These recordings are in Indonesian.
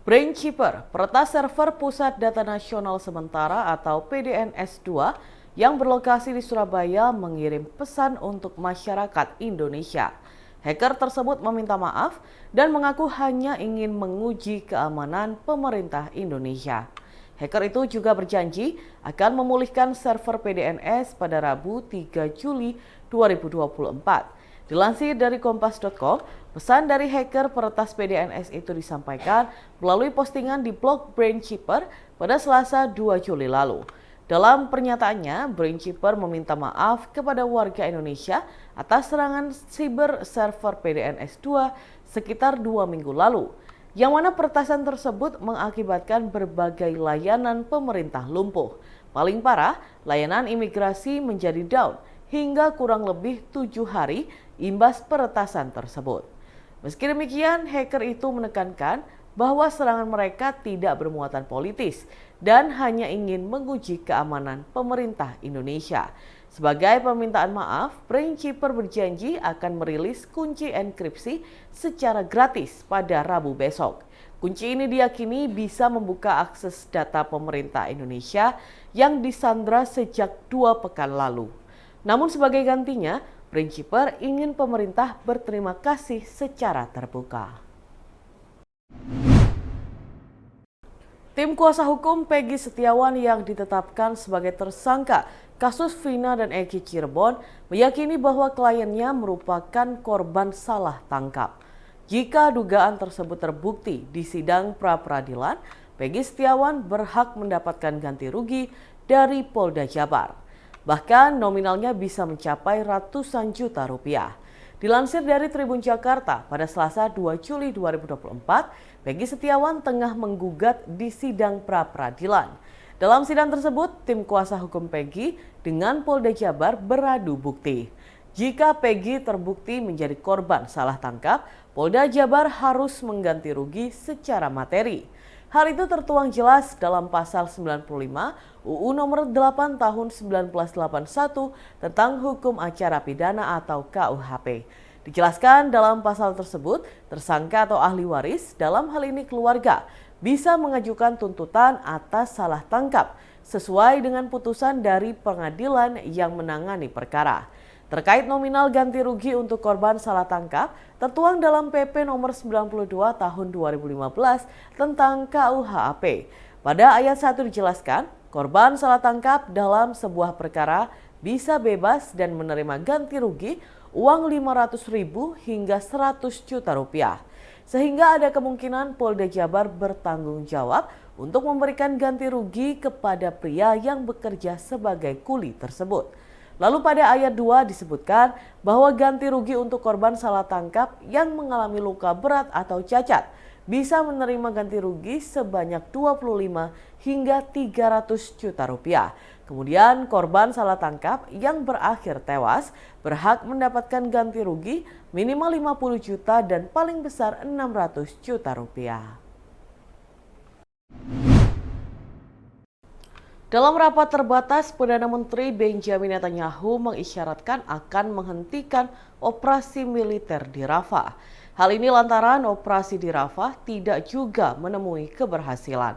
Brainkeeper, peretas server Pusat Data Nasional Sementara atau PDNS2 yang berlokasi di Surabaya mengirim pesan untuk masyarakat Indonesia. Hacker tersebut meminta maaf dan mengaku hanya ingin menguji keamanan pemerintah Indonesia. Hacker itu juga berjanji akan memulihkan server PDNS pada Rabu 3 Juli 2024. Dilansir dari kompas.com, pesan dari hacker peretas PDNS itu disampaikan melalui postingan di blog Brainkeeper pada Selasa 2 Juli lalu. Dalam pernyataannya, Brainkeeper meminta maaf kepada warga Indonesia atas serangan siber server PDNS2 sekitar 2 minggu lalu, yang mana peretasan tersebut mengakibatkan berbagai layanan pemerintah lumpuh. Paling parah, layanan imigrasi menjadi down hingga kurang lebih 7 hari imbas peretasan tersebut. Meski demikian, hacker itu menekankan bahwa serangan mereka tidak bermuatan politis dan hanya ingin menguji keamanan pemerintah Indonesia. Sebagai permintaan maaf, Brainkeeper berjanji akan merilis kunci enkripsi secara gratis pada Rabu besok. Kunci ini diyakini bisa membuka akses data pemerintah Indonesia yang disandra sejak 2 pekan lalu. Namun sebagai gantinya, Brainkeeper ingin pemerintah berterima kasih secara terbuka. Tim kuasa hukum Peggy Setiawan yang ditetapkan sebagai tersangka kasus Vina dan Eki Cirebon meyakini bahwa kliennya merupakan korban salah tangkap. Jika dugaan tersebut terbukti di sidang pra-peradilan, Peggy Setiawan berhak mendapatkan ganti rugi dari Polda Jabar. Bahkan nominalnya bisa mencapai ratusan juta rupiah. Dilansir dari Tribun Jakarta, pada Selasa 2 Juli 2024, Peggy Setiawan tengah menggugat di sidang pra-peradilan. Dalam sidang tersebut, tim kuasa hukum Peggy dengan Polda Jabar beradu bukti. Jika Peggy terbukti menjadi korban salah tangkap, Polda Jabar harus mengganti rugi secara materi. Hal itu tertuang jelas dalam pasal 95 UU nomor 8 tahun 1981 tentang hukum acara pidana atau KUHP. Dijelaskan dalam pasal tersebut, tersangka atau ahli waris, dalam hal ini keluarga, bisa mengajukan tuntutan atas salah tangkap sesuai dengan putusan dari pengadilan yang menangani perkara. Terkait nominal ganti rugi untuk korban salah tangkap, tertuang dalam PP nomor 92 tahun 2015 tentang KUHP. Pada ayat 1 dijelaskan, korban salah tangkap dalam sebuah perkara bisa bebas dan menerima ganti rugi uang 500.000 hingga 100 juta rupiah. Sehingga ada kemungkinan Polda Jabar bertanggung jawab untuk memberikan ganti rugi kepada pria yang bekerja sebagai kuli tersebut. Lalu pada ayat 2 disebutkan bahwa ganti rugi untuk korban salah tangkap yang mengalami luka berat atau cacat bisa menerima ganti rugi sebanyak 25 hingga 300 juta rupiah. Kemudian korban salah tangkap yang berakhir tewas berhak mendapatkan ganti rugi minimal 50 juta dan paling besar 600 juta rupiah. Dalam rapat terbatas, Perdana Menteri Benjamin Netanyahu mengisyaratkan akan menghentikan operasi militer di Rafah. Hal ini lantaran operasi di Rafah tidak juga menemui keberhasilan.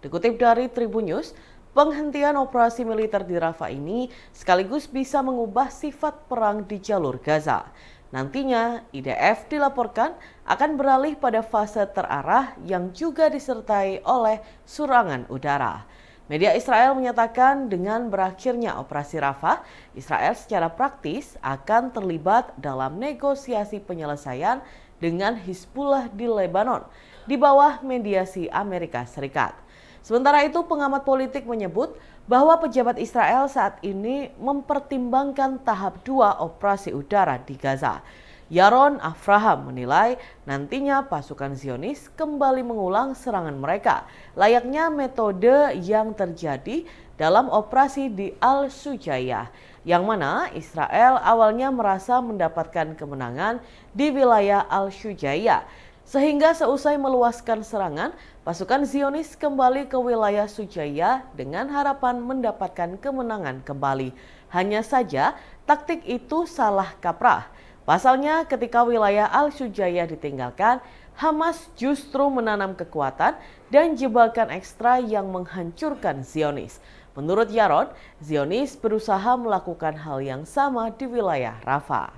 Dikutip dari Tribun News, penghentian operasi militer di Rafah ini sekaligus bisa mengubah sifat perang di jalur Gaza. Nantinya, IDF dilaporkan akan beralih pada fase terarah yang juga disertai oleh serangan udara. Media Israel menyatakan dengan berakhirnya operasi Rafah, Israel secara praktis akan terlibat dalam negosiasi penyelesaian dengan Hizbullah di Lebanon di bawah mediasi Amerika Serikat. Sementara itu, pengamat politik menyebut bahwa pejabat Israel saat ini mempertimbangkan tahap 2 operasi udara di Gaza. Yaron Avraham menilai nantinya pasukan Zionis kembali mengulang serangan mereka, layaknya metode yang terjadi dalam operasi di Al-Shujayyah, yang mana Israel awalnya merasa mendapatkan kemenangan di wilayah Al-Shujayyah. Sehingga seusai meluaskan serangan, pasukan Zionis kembali ke wilayah Shujayyah dengan harapan mendapatkan kemenangan kembali. Hanya saja, taktik itu salah kaprah. Pasalnya, ketika wilayah Al-Shuja'iyah ditinggalkan, Hamas justru menanam kekuatan dan jebakan ekstra yang menghancurkan Zionis. Menurut Yaron, Zionis berusaha melakukan hal yang sama di wilayah Rafah.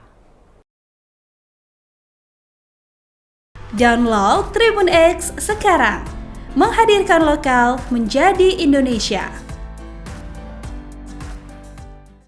Download Tribun X sekarang, menghadirkan lokal menjadi Indonesia.